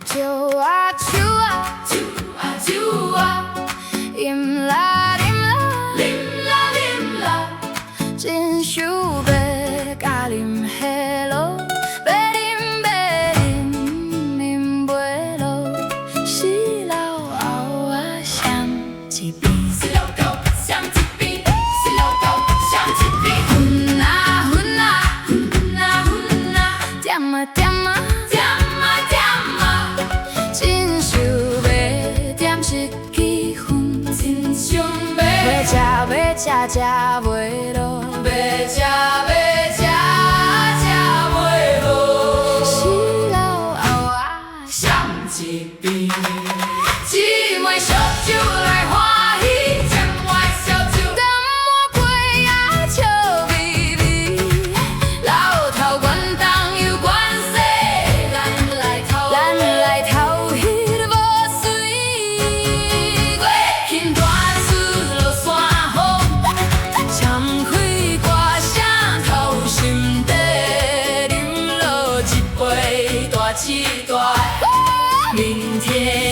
酒啊酒啊酒啊酒啊，饮啦饮啦，啉啦啉啦，真想要甲啉下落，要啉啉袂落，死老后啊想一边。死老狗想一边，死老狗想一边，混啊混啊混啊混啊，点啊点啊，点啊点啊，真想要点一支烟，真想要要食要食食袂落，要食要食食袂落，死老后啊想一边，姊妹烧酒来欢喜，江外烧酒。淡薄过啊笑眯眯，老头阮当有关系，咱来偷，咱来偷迄无水，过轻大事落山风，唱开歌声透心底，啉落一杯大起大，明天。